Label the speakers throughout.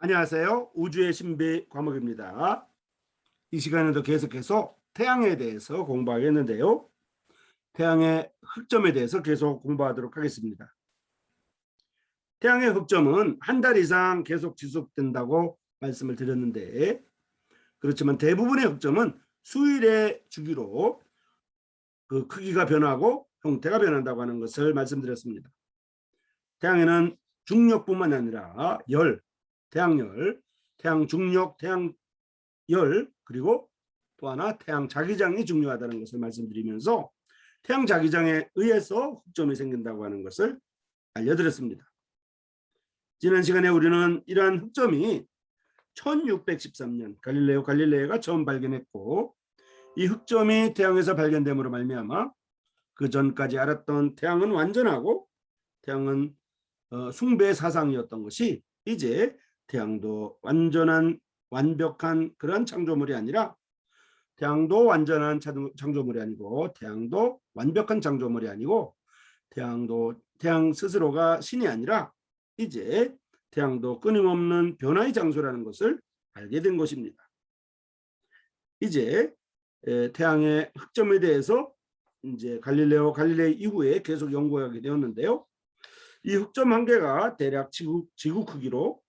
Speaker 1: 안녕하세요. 우주의 신비 과목입니다. 이 시간에도 계속해서 태양에 대해서 공부하겠는데요. 태양의 흑점에 대해서 계속 공부하도록 하겠습니다. 태양의 흑점은 한 달 이상 계속 지속된다고 말씀을 드렸는데, 그렇지만 대부분의 흑점은 수일의 주기로 그 크기가 변하고 형태가 변한다고 하는 것을 말씀드렸습니다. 태양에는 중력뿐만 아니라 열, 태양열, 태양 중력, 태양열, 그리고 또 하나 태양 자기장이 중요하다는 것을 말씀드리면서 태양 자기장에 의해서 흑점이 생긴다고 하는 것을 알려드렸습니다. 지난 시간에 우리는 이러한 흑점이 1613년 갈릴레오 갈릴레이가 처음 발견했고, 이 흑점이 태양에서 발견됨으로 말미암아 그 전까지 알았던 태양은 완전하고 태양은 숭배 사상이었던 것이 이제 태양도 완벽한 그런 창조물이 아니라, 태양도 완전한 창조물이 아니고, 태양도 완벽한 창조물이 아니고, 태양 스스로가 신이 아니라 이제 태양도 끊임없는 변화의 장소라는 것을 알게 된 것입니다. 이제 태양의 흑점에 대해서 이제 갈릴레이 이후에 계속 연구하게 되었는데요. 이 흑점 한 개가 대략 지구 크기로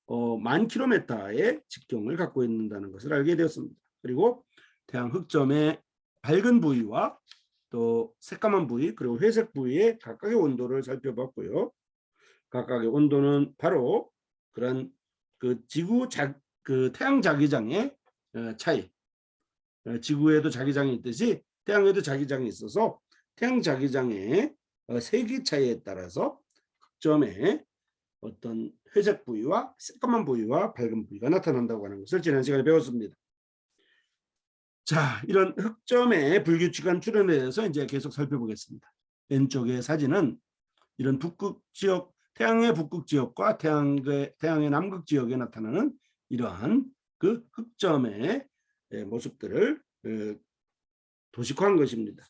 Speaker 1: 10,000km의 직경을 갖고 있다는 것을 알게 되었습니다. 그리고 태양 흑점의 밝은 부위와 또 새까만 부위, 그리고 회색 부위의 각각의 온도를 살펴봤고요. 각각의 온도는 바로 그런 그 태양 자기장의 차이, 지구에도 자기장이 있듯이 태양에도 자기장이 있어서 태양 자기장의 세기 차이에 따라서 흑점의 어떤 회색 부위와 새까만 부위와 밝은 부위가 나타난다고 하는 것을 지난 시간에 배웠습니다. 자, 이런 흑점의 불규칙한 출현에 대해서 이제 계속 살펴보겠습니다. 왼쪽의 사진은 이런 북극 지역, 태양의 북극 지역과 태양의 남극 지역에 나타나는 이러한 그 흑점의 모습들을 도식화한 것입니다.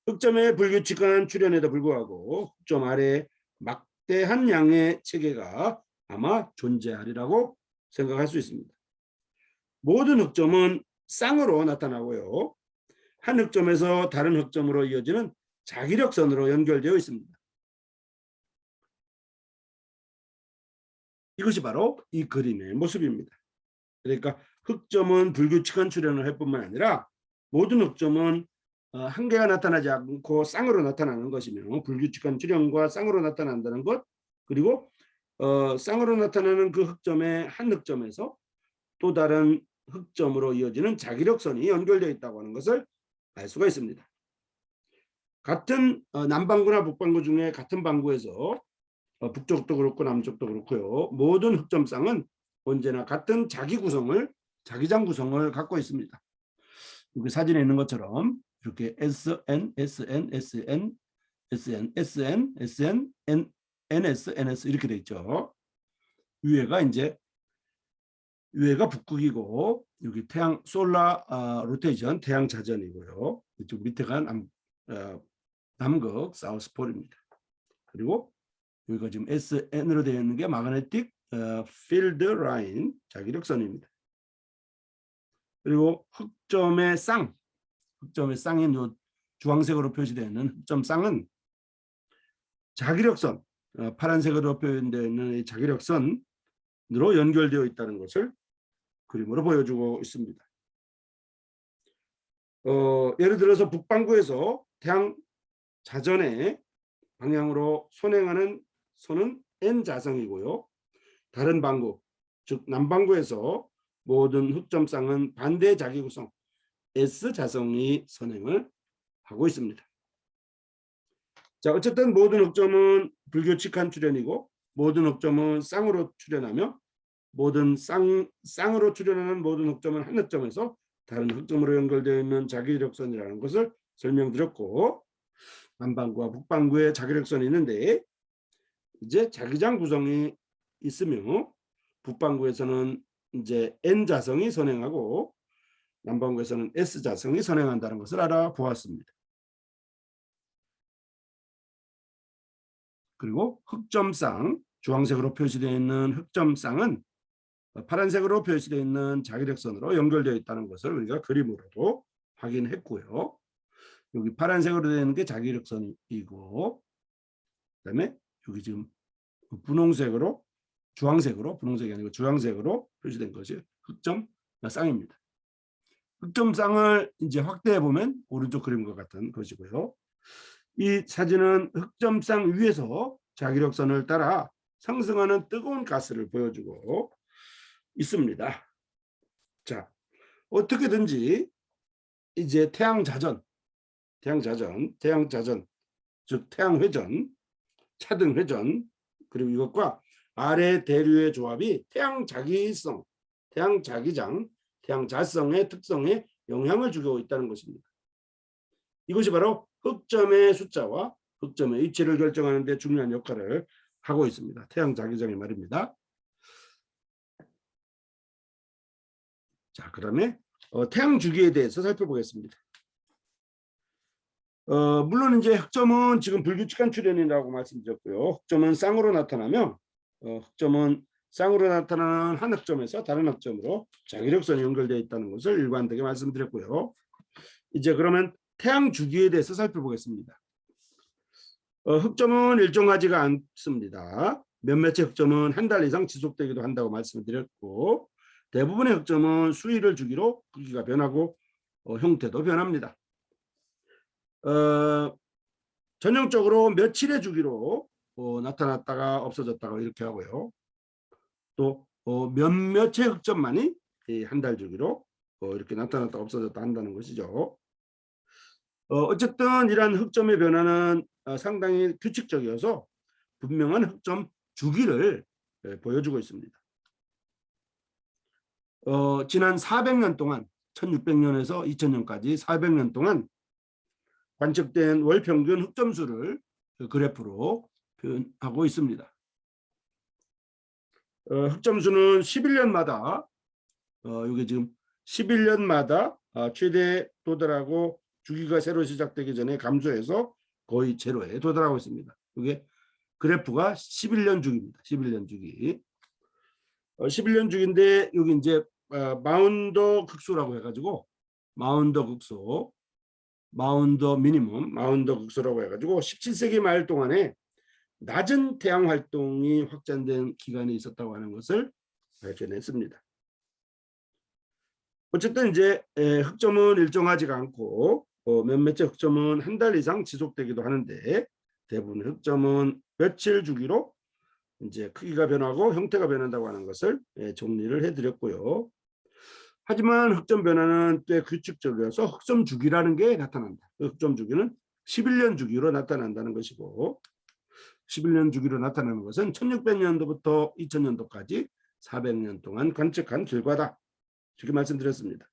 Speaker 1: 흑점의 불규칙한 출현에도 불구하고 흑점 아래 막대한 양의 체계가 아마 존재하리라고 생각할 수 있습니다. 모든 흑점은 쌍으로 나타나고요. 한 흑점에서 다른 흑점으로 이어지는 자기력선으로 연결되어 있습니다. 이것이 바로 이 그림의 모습입니다. 그러니까 흑점은 불규칙한 출현을 할 뿐만 아니라 모든 흑점은 한 개가 나타나지 않고 쌍으로 나타나는 것이며, 불규칙한 출현과 쌍으로 나타난다는 것, 그리고 쌍으로 나타나는 그 흑점의 한 흑점에서 또 다른 흑점으로 이어지는 자기력선이 연결되어 있다고 하는 것을 알 수가 있습니다. 같은 남반구나 북반구 중에 같은 반구에서 북쪽도 그렇고 남쪽도 그렇고요, 모든 흑점쌍은 언제나 같은 자기장 구성을 갖고 있습니다. 여기 사진에 있는 것처럼 이렇게 SN, SN, SN, SN, SN, SN, NS, NS 이렇게 돼 있죠. 위에가 북극이고, 여기 태양 솔라 로테이션, 태양 자전이고요. 이쪽 밑에가 남극 사우스폴입니다. 그리고 여기가 지금 SN으로 되어 있는 게 마그네틱 필드 라인, 자기력선입니다. 그리고 흑점의 쌍인 주황색으로 표시되어 있는 흑점 쌍은 자기력선, 파란색으로 표현되어 있는 이 자기력선으로 연결되어 있다는 것을 그림으로 보여주고 있습니다. 예를 들어서 북반구에서 태양 자전의 방향으로 선행하는 선은 N자성이고요. 다른 반구, 즉 남반구에서 모든 흑점쌍은 반대 자기구성 S자성이 선행을 하고 있습니다. 자, 어쨌든 모든 흑점은 불규칙한 출현이고, 모든 흑점은 쌍으로 출현하며, 쌍으로 출현하는 모든 흑점은 한 흑점에서 다른 흑점으로 연결되어 있는 자기력선이라는 것을 설명드렸고, 남반구와 북반구에 자기력선이 있는데, 이제 자기장 구성이 있으며 북반구에서는 이제 N자성이 선행하고 남반구에서는 S자성이 선행한다는 것을 알아보았습니다. 그리고 흑점쌍, 주황색으로 표시되어 있는 흑점쌍은 파란색으로 표시되어 있는 자기력선으로 연결되어 있다는 것을 우리가 그림으로도 확인했고요. 여기 파란색으로 되어 있는 게 자기력선이고, 그다음에 여기 지금 분홍색으로 분홍색이 아니고 주황색으로 표시된 것이 흑점쌍입니다. 흑점쌍을 이제 확대해 보면 오른쪽 그림과 같은 것이고요. 이 사진은 흑점쌍 위에서 자기력선을 따라 상승하는 뜨거운 가스를 보여주고 있습니다. 자, 어떻게든지 이제 태양자전, 즉 태양회전, 차등회전, 그리고 이것과 아래 대류의 조합이 태양자기성, 태양자기장, 태양자성의 특성에 영향을 주고 있다는 것입니다. 이것이 바로 흑점의 숫자와 흑점의 위치를 결정하는 데 중요한 역할을 하고 있습니다. 태양자기장이 말입니다. 자, 그다음에 태양 주기에 대해서 살펴보겠습니다. 물론 이제 흑점은 지금 불규칙한 출현이라고 말씀드렸고요. 흑점은 쌍으로 나타나면 흑점은 쌍으로 나타나는 한 흑점에서 다른 흑점으로 자기력선이 연결되어 있다는 것을 일관되게 말씀드렸고요. 이제 그러면 태양 주기에 대해서 살펴보겠습니다. 흑점은 일정하지가 않습니다. 몇몇의 흑점은 한 달 이상 지속되기도 한다고 말씀드렸고, 대부분의 흑점은 수일을 주기로 크기가 변하고 형태도 변합니다. 전형적으로 며칠의 주기로 나타났다가 없어졌다가 이렇게 하고요. 또 몇몇의 흑점만이 한 달 주기로 이렇게 나타났다 없어졌다 한다는 것이죠. 어쨌든 이러한 흑점의 변화는 상당히 규칙적이어서 분명한 흑점 주기를 보여주고 있습니다. 지난 400년 동안 1600년에서 2000년까지 400년 동안 관측된 월 평균 흑점수를 그래프로 표현하고 있습니다. 흑점수는 11년마다 이게 지금 11년마다 최대 도달하고 주기가 새로 시작되기 전에 감소해서 거의 제로에 도달하고 있습니다. 이게 그래프가 11년 주기입니다. 11년 주기. 11년 주기인데 여기 이제 마운더 극소라고 해가지고 마운더 극소, 마운더 미니멈, 마운더 극소라고 해가지고 17세기 말 동안에 낮은 태양 활동이 확산된 기간이 있었다고 하는 것을 밝혀냈습니다. 어쨌든 이제 흑점은 일정하지가 않고 몇몇의 흑점은 한 달 이상 지속되기도 하는데 대부분 흑점은 며칠 주기로 이제 크기가 변하고 형태가 변한다고 하는 것을 정리를 해드렸고요. 하지만 흑점 변화는 꽤 규칙적이어서 흑점 주기라는 게 나타난다. 흑점 주기는 11년 주기로 나타난다는 것이고 11년 주기로 나타나는 것은 1600년도부터 2000년도까지 400년 동안 관측한 결과다. 이렇게 말씀드렸습니다.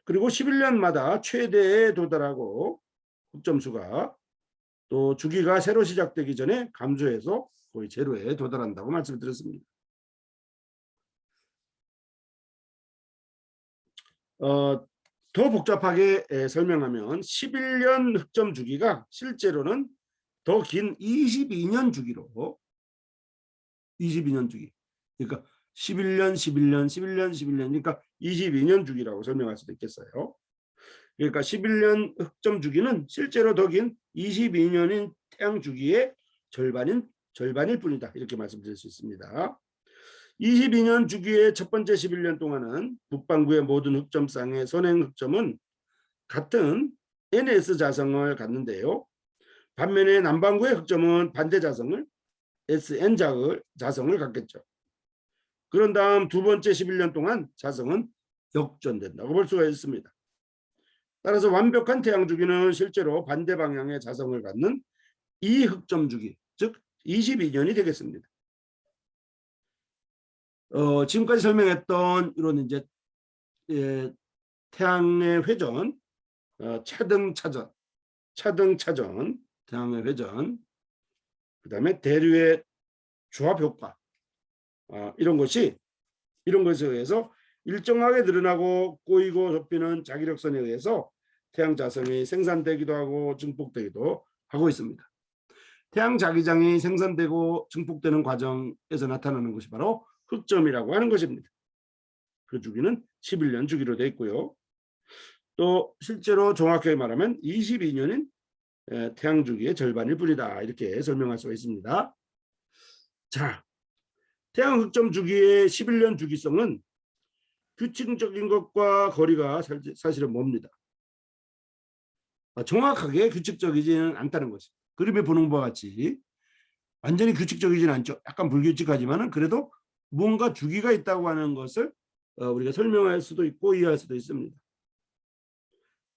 Speaker 1: 그리고 11년마다 최대에 도달하고 흑점수가 또 주기가 새로 시작되기 전에 감소해서 거의 제로에 도달한다고 말씀드렸습니다. 더 복잡하게 설명하면 11년 흑점 주기가 실제로는 더 긴 22년 주기로 22년 주기 그러니까 11년 11년 11년 11년 그러니까 22년 주기라고 설명할 수도 있겠어요. 그러니까 11년 흑점 주기는 실제로 더 긴 22년인 태양 주기의 절반일 뿐이다. 이렇게 말씀드릴 수 있습니다. 22년 주기의 첫 번째 11년 동안은 북반구의 모든 흑점쌍의 선행 흑점은 같은 NS 자성을 갖는데요. 반면에 남반구의 흑점은 반대 자성을 SN 자성을 갖겠죠. 그런 다음 두 번째 11년 동안 자성은 역전된다고 볼 수가 있습니다. 따라서 완벽한 태양 주기는 실제로 반대 방향의 자성을 갖는 이 흑점 주기, 즉 22년이 되겠습니다. 지금까지 설명했던 이런 이제 태양의 회전, 차등차전, 태양의 회전, 그다음에 대류의 조합 효과, 이런 것에 의해서 일정하게 늘어나고 꼬이고 좁히는 자기력선에 의해서 태양 자성이 생산되기도 하고 증폭되기도 하고 있습니다. 태양 자기장이 생성되고 증폭되는 과정에서 나타나는 것이 바로 흑점이라고 하는 것입니다. 그 주기는 11년 주기로 되어 있고요. 또 실제로 정확하게 말하면 22년인 태양 주기의 절반일 뿐이다, 이렇게 설명할 수가 있습니다. 자, 태양 흑점 주기의 11년 주기성은 규칙적인 것과 거리가 사실은 멉니다. 정확하게 규칙적이지는 않다는 것입니다. 그림에 보는 바와 같이 완전히 규칙적이지는 않죠. 약간 불규칙하지만은 그래도 뭔가 주기가 있다고 하는 것을 우리가 설명할 수도 있고 이해할 수도 있습니다.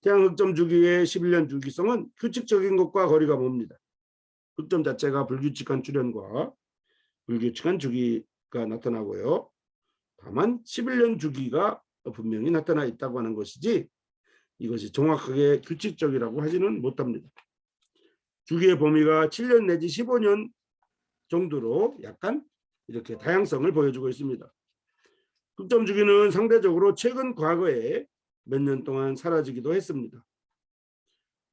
Speaker 1: 태양 흑점 주기의 11년 주기성은 규칙적인 것과 거리가 멉니다. 흑점 자체가 불규칙한 출현과 불규칙한 주기가 나타나고요. 다만 11년 주기가 분명히 나타나 있다고 하는 것이지 이것이 정확하게 규칙적이라고 하지는 못합니다. 주기의 범위가 7년 내지 15년 정도로 약간 이렇게 다양성을 보여주고 있습니다. 흑점 주기는 상대적으로 최근 과거에 몇 년 동안 사라지기도 했습니다.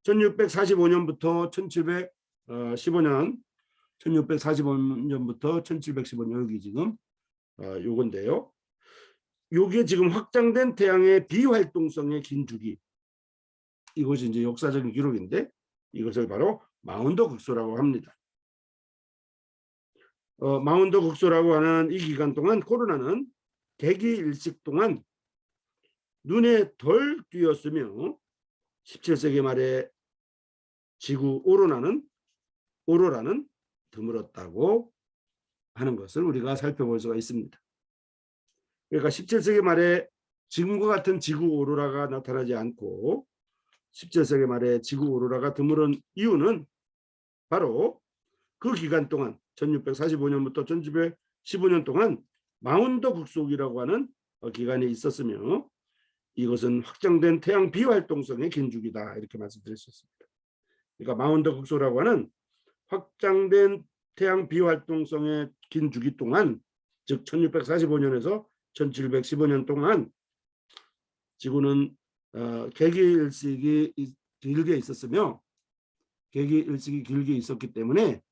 Speaker 1: 1645년부터 1715년, 1645년부터 1715년, 여기 지금 요건데요. 요게 지금 확장된 태양의 비활동성의 긴 주기, 이것이 이제 역사적인 기록인데 이것을 바로 마운더 극소라고 합니다. 마운더 극소라고 하는 이 기간 동안 코로나는 대기 일식 동안 눈에 덜 띄었으며 17세기 말에 지구 오로라는 드물었다고 하는 것을 우리가 살펴볼 수가 있습니다. 그러니까 17세기 말에 지금과 같은 지구 오로라가 나타나지 않고 17세기 말에 지구 오로라가 드물은 이유는 바로 그 기간 동안 1645년부터 1715년 동안 마운더 극소기라고 하는 기간이 있었으며 이것은 확장된 태양 비활동성의 긴 주기다, 이렇게 말씀드릴 수 있습니다. 그러니까 마운더 극소라고 하는 확장된 태양 비활동성의 긴 주기 동안, 즉 1645년에서 1715년 동안 지구는 개기일식이 길게 있었으며 개기일식이 길게 있었기 때문에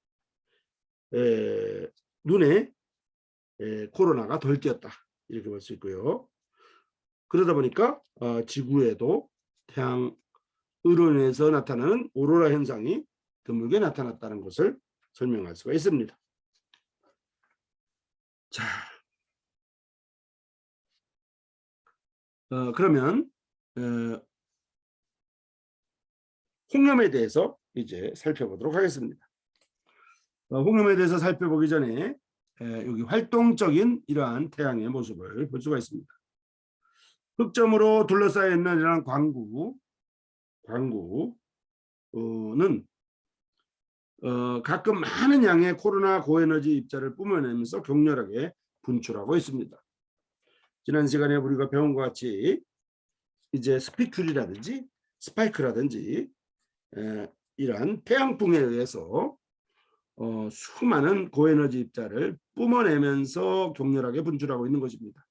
Speaker 1: 눈에 코로나가 덜 띄었다, 이렇게 볼 수 있고요. 그러다 보니까 지구에도 태양으로 인해서 나타나는 오로라 현상이 드물게 나타났다는 것을 설명할 수가 있습니다. 자, 그러면 홍염에 대해서 이제 살펴보도록 하겠습니다. 홍염에 대해서 살펴보기 전에 여기 활동적인 이러한 태양의 모습을 볼 수가 있습니다. 흑점으로 둘러싸여 있는 이러한 광구는 가끔 많은 양의 코로나 고에너지 입자를 뿜어내면서 격렬하게 분출하고 있습니다. 지난 시간에 우리가 배운 것 같이 이제 스피큘이라든지 스파이크라든지 이러한 태양풍에 의해서 수많은 고에너지 입자를 뿜어내면서 격렬하게 분출하고 있는 것입니다.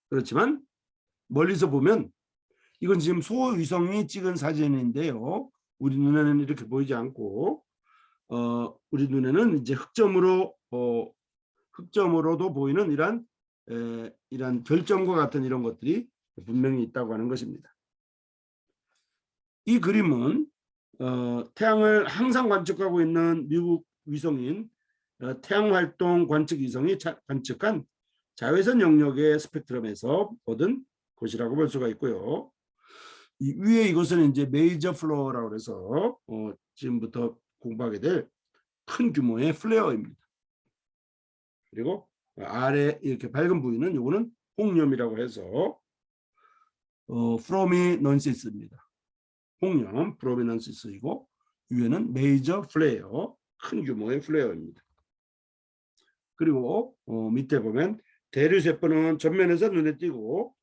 Speaker 1: 그렇지만 멀리서 보면 이건 지금 소위성이 찍은 사진인데요. 우리 눈에는 이렇게 보이지 않고 우리 눈에는 이제 흑점으로도 보이는 이러한 결점과 같은 이런 것들이 분명히 있다고 하는 것입니다. 이 그림은 태양을 항상 관측하고 있는 미국 위성인 태양활동 관측 위성이 관측한 자외선 영역의 스펙트럼에서 얻은 것이라고 볼 수가 있고요. 이 위에 이것은 이제 메이저 플로어라고 해서 지금부터 공부하게 될 큰 규모의 플레어입니다. 그리고 아래 이렇게 밝은 부위는 요거는 홍염이라고 해서 프로미넌시스입니다. 홍염 프로미넌시스이고 위에는 메이저 플레어, 큰 규모의 플레어입니다. 그리고 밑에 보면 대류세포는 전면에서 눈에 띄고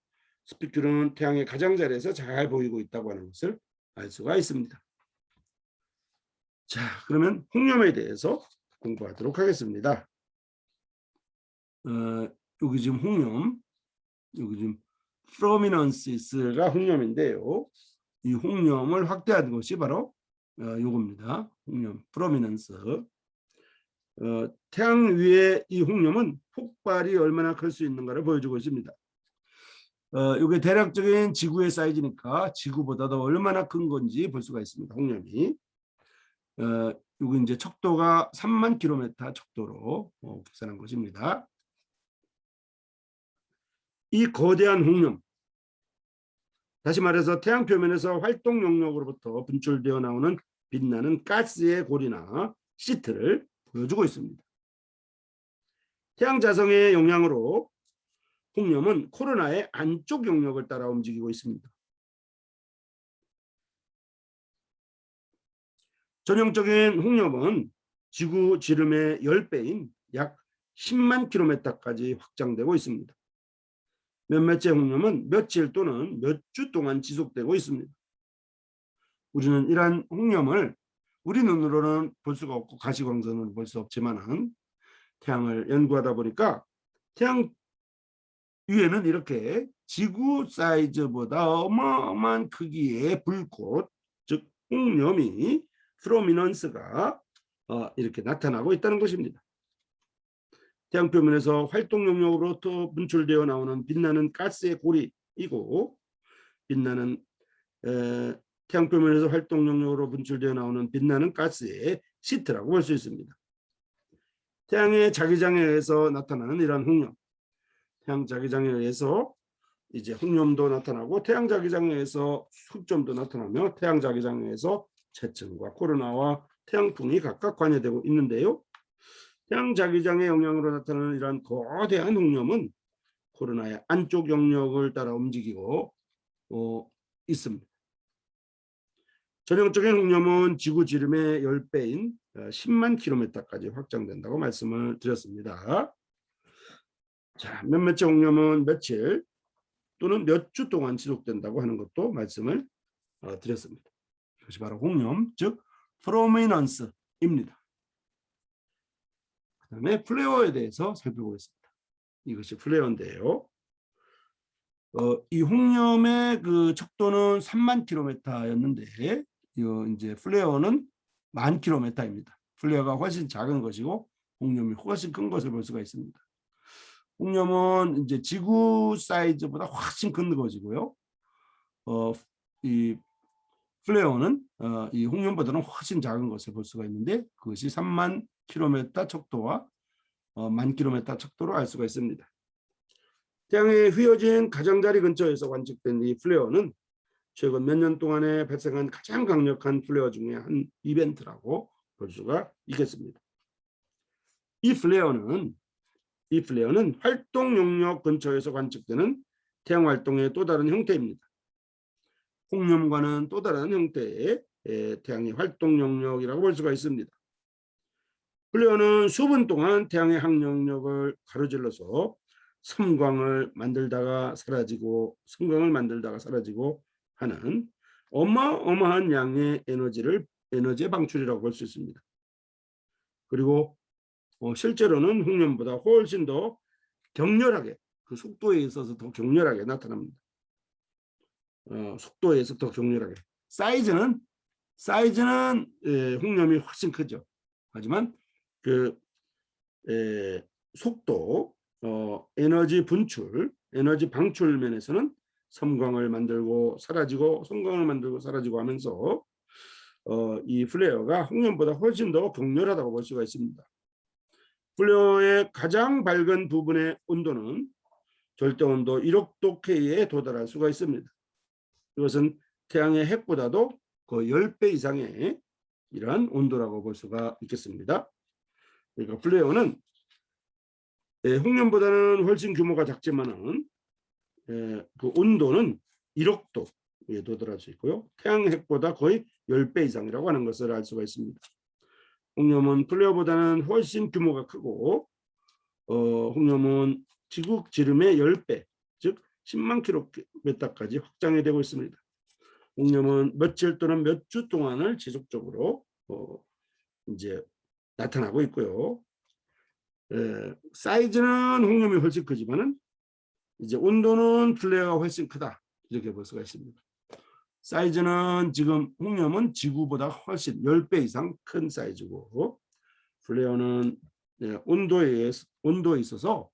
Speaker 1: 스피큘은 태양의 가장자리에서 잘 보이고 있다고 하는 것을 알 수가 있습니다. 자, 그러면 홍염에 대해서 공부하도록 하겠습니다. 여기 지금 홍염, 여기 지금 프로미넌시스가 홍염인데요. 이 홍염을 확대한 것이 바로 요겁니다. 홍염 프로미넌스. 태양 위에 이 홍염은 폭발이 얼마나 클 수 있는가를 보여주고 있습니다. 이게 대략적인 지구의 사이즈니까 지구보다도 얼마나 큰 건지 볼 수가 있습니다. 홍염이. 이거 이제 척도가 3만 킬로미터 척도로 계산한 것입니다. 이 거대한 홍염, 다시 말해서 태양 표면에서 활동 영역으로부터 분출되어 나오는 빛나는 가스의 골이나 시트를 보여주고 있습니다. 태양 자성의 영향으로 홍염은 코로나의 안쪽 영역을 따라 움직이고 있습니다. 전형적인 홍염은 지구 지름의 10배인 약 10만 킬로미터까지 확장되고 있습니다. 몇몇째 홍염은 며칠 또는 몇 주 동안 지속되고 있습니다. 우리는 이러한 홍염을 우리 눈으로는 볼 수가 없고 가시광선으로 볼 수 없지만 태양을 연구하다 보니까 태양 위에는 이렇게 지구 사이즈보다 어마어마한 크기의 불꽃, 즉 홍염이 프로미넌스가 이렇게 나타나고 있다는 것입니다. 태양 표면에서 활동 영역으로부터 분출되어 나오는 빛나는 가스의 고리이고, 빛나는 태양 표면에서 활동 영역으로 분출되어 나오는 빛나는 가스의 시트라고 볼 수 있습니다. 태양의 자기장에 의해서 나타나는 이러한 홍염, 태양 자기장에 의해서 이제 홍염도 나타나고 태양 자기장에 의해서 흑점도 나타나며 태양 자기장에 의해서 채층과 코로나와 태양풍이 각각 관여되고 있는데요. 태양 자기장의 영향으로 나타나는 이러한 거대한 홍염은 코로나의 안쪽 영역을 따라 움직이고 있습니다. 전형적인 홍염은 지구 지름의 10배인 10만 킬로미터까지 확장된다고 말씀을 드렸습니다. 자, 몇몇째 홍염은 며칠 또는 몇 주 동안 지속된다고 하는 것도 말씀을 드렸습니다. 이것이 바로 홍염, 즉 프로미넌스입니다. 그 다음에 플레어에 대해서 살펴보겠습니다. 이것이 플레어인데요. 이 홍염의 그 척도는 3만 킬로미터였는데 이제 플레어는 1만 킬로미터입니다. 플레어가 훨씬 작은 것이고 홍염이 훨씬 큰 것을 볼 수가 있습니다. 홍염은 이제 지구 사이즈보다 훨씬 큰 것이고요. 이 플레어는 이 홍염보다는 훨씬 작은 것을 볼 수가 있는데 그것이 3만 킬로미터 척도와 1만 킬로미터 척도로 알 수가 있습니다. 태양의 휘어진 가장자리 근처에서 관측된 이 플레어는 최근 몇 년 동안에 발생한 가장 강력한 플레어 중에 한 이벤트라고 볼 수가 있겠습니다. 이 플레어는 활동 영역 근처에서 관측되는 태양 활동의 또 다른 형태입니다. 홍염과는 또 다른 형태의 태양의 활동 영역이라고 볼 수가 있습니다. 플레어는 수분 동안 태양의 항영역을 가로질러서 섬광을 만들다가 사라지고 하는 어마어마한 양의 에너지의 방출이라고 볼 수 있습니다. 그리고 실제로는 홍염보다 훨씬 더 격렬하게, 그 속도에 있어서 더 격렬하게 나타납니다. 속도에 있어서 더 격렬하게. 사이즈는 홍염이 훨씬 크죠. 하지만 그 속도, 에너지 방출 면에서는 섬광을 만들고 사라지고 하면서 이 플레어가 홍염보다 훨씬 더 격렬하다고 볼 수가 있습니다. 플레어의 가장 밝은 부분의 온도는 절대온도 1억 도 K에 도달할 수가 있습니다. 이것은 태양의 핵보다도 거의 10배 이상의 이러한 온도라고 볼 수가 있겠습니다. 그러니까 플레어는 홍염보다는 훨씬 규모가 작지만은 그 온도는 1억 도에 도달할 수 있고요. 태양 핵보다 거의 10배 이상이라고 하는 것을 알 수가 있습니다. 홍염은 플레어보다는 훨씬 규모가 크고 홍염은 지구 지름의 10배, 즉 10만 킬로미터까지 확장이 되고 있습니다. 홍염은 며칠 또는 몇 주 동안을 지속적으로 이제 나타나고 있고요. 사이즈는 홍염이 훨씬 크지만은 이제 온도는 플레어가 훨씬 크다, 이렇게 볼 수가 있습니다. 사이즈는 지금 홍염은 지구보다 훨씬 10배 이상 큰 사이즈고, 플레어는 온도에 있어서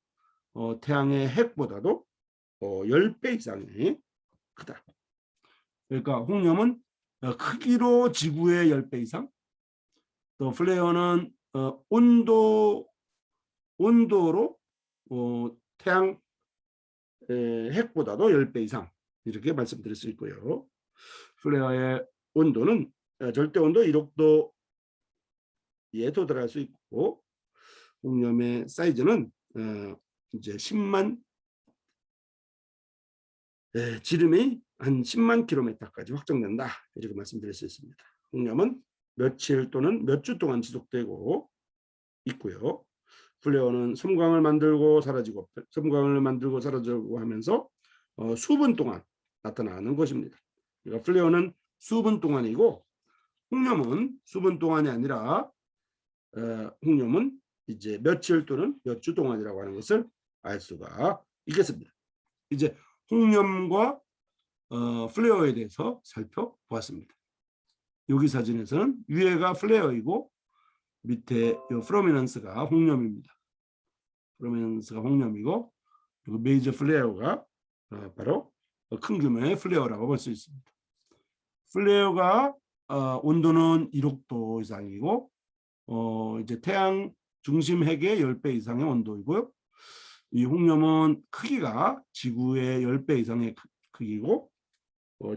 Speaker 1: 태양의 핵보다도 10배 이상이 크다. 그러니까 홍염은 크기로 지구의 10배 이상, 또 플레어는 온도로 태양 핵보다도 10배 이상, 이렇게 말씀드릴 수 있고요. 플레어의 온도는 절대 온도 1억도에 도달할 수 있고, 홍염의 사이즈는 이제 10만 지름이 한 10만 킬로미터까지 확정된다, 이렇게 말씀드릴 수 있습니다. 홍염은 며칠 또는 몇 주 동안 지속되고 있고요. 플레어는 섬광을 만들고 사라지고 하면서 수분 동안 나타나는 것입니다. 그러니까 플레어는 수분 동안이고, 홍염은 수분 동안이 아니라 홍염은 이제 며칠 또는 몇 주 동안이라고 하는 것을 알 수가 있겠습니다. 이제 홍염과 플레어에 대해서 살펴보았습니다. 여기 사진에서는 위에가 플레어이고 밑에 프로미넌스가 홍염입니다. 프로미넌스가 홍염이고, 그리고 메이저 플레어가 바로 큰 규모의 플레어라고 볼 수 있습니다. 플레어가 온도는 1억도 이상이고 이제 태양 중심 핵의 10배 이상의 온도이고요. 이 홍염은 크기가 지구의 10배 이상의 크기고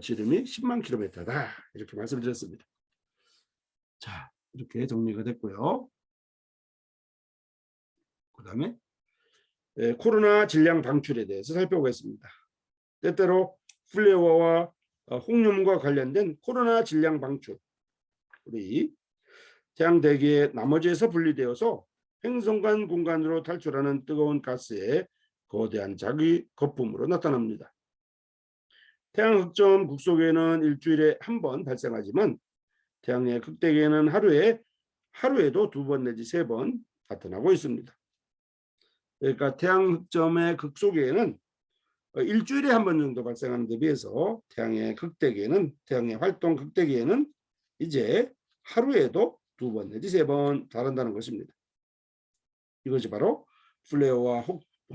Speaker 1: 지름이 10만 킬로미터다, 이렇게 말씀드렸습니다. 자, 이렇게 정리가 됐고요. 그 다음에 코로나 질량 방출에 대해서 살펴보겠습니다. 때때로 플레어와 홍염과 관련된 코로나 질량 방출이 태양 대기의 나머지에서 분리되어서 행성간 공간으로 탈출하는 뜨거운 가스의 거대한 자기 거품으로 나타납니다. 태양 흑점 국속에는 일주일에 한 번 발생하지만 태양의 극대기에는 하루에도 2번 내지 3번 나타나고 있습니다. 그러니까 태양 흑점의 극속에는 일주일에 한 번 정도 발생하는 데 비해서 태양의 활동 극대기에는 이제 하루에도 2번 내지 3번 다른다는 것입니다. 이것이 바로 플레어와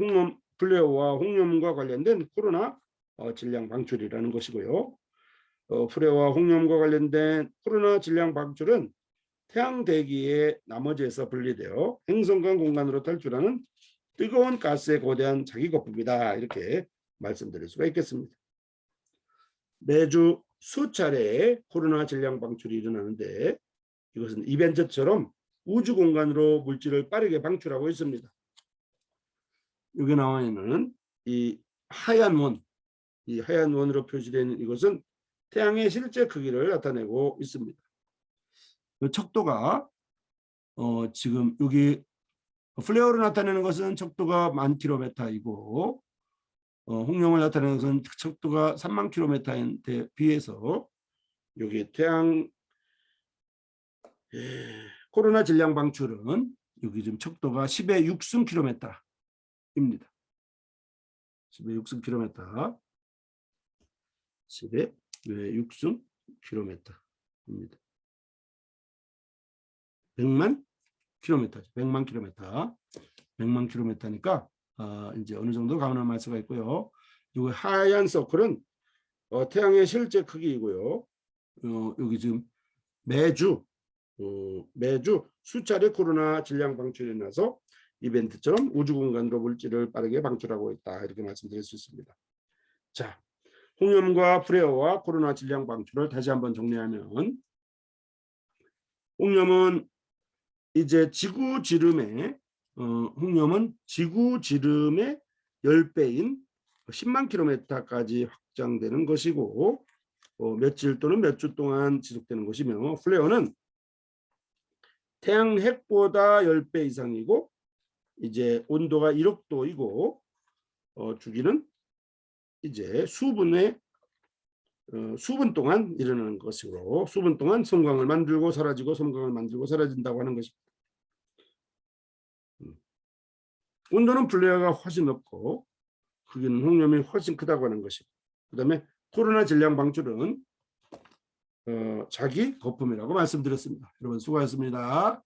Speaker 1: 홍염과 관련된 코로나 질량 방출이라는 것이고요. 플레어와 홍염과 관련된 코로나 질량 방출은 태양 대기의 나머지에서 분리되어 행성간 공간으로 탈출하는 뜨거운 가스의 거대한 자기 거품이다, 이렇게 말씀드릴 수가 있겠습니다. 매주 수차례의 코로나 질량 방출이 일어나는데 이것은 이벤트처럼 우주 공간으로 물질을 빠르게 방출하고 있습니다. 여기 나와 있는 이 하얀 원으로 표시되어 있는 이것은 태양의 실제 크기를 나타내고 있습니다. 그 척도가 지금 여기 플레어로 나타내는 것은 척도가 10,000km이고 홍염을 나타내는 것은 척도가 30,000km에 비해서 여기 태양 코로나 질량 방출은 여기 지금 척도가 10의 6승 km입니다. 10의 6승 km, 10의 6승 km입니다. 100만 킬로미터, 100만 킬로미터, 100만 킬로미터니까 이제 어느 정도 감안할 수가 있고요. 이 하얀 서클은 태양의 실제 크기이고요. 여기 지금 매주 수차례 코로나 질량 방출이 나서 이벤트처럼 우주 공간으로 물질을 빠르게 방출하고 있다, 이렇게 말씀드릴 수 있습니다. 자, 홍염과 플레어와 코로나 질량 방출을 다시 한번 정리하면, 홍염은 이제 지구 지름의 홍염은 지구 지름의 10배인 10만 킬로미터까지 확장되는 것이고 며칠 또는 몇 주 동안 지속되는 것이며, 플레어는 태양 핵보다 10배 이상이고 이제 온도가 1억도이고 주기는 이제 수분 동안 일어나는 것이고, 수분 동안 섬광을 만들고 사라지고 섬광을 만들고 사라진다고 하는 것입니다. 온도는 플레어가 훨씬 높고 크기는 홍염이 훨씬 크다고 하는 것이고, 그 다음에 코로나 질량 방출은 자기 거품이라고 말씀드렸습니다. 여러분 수고하셨습니다.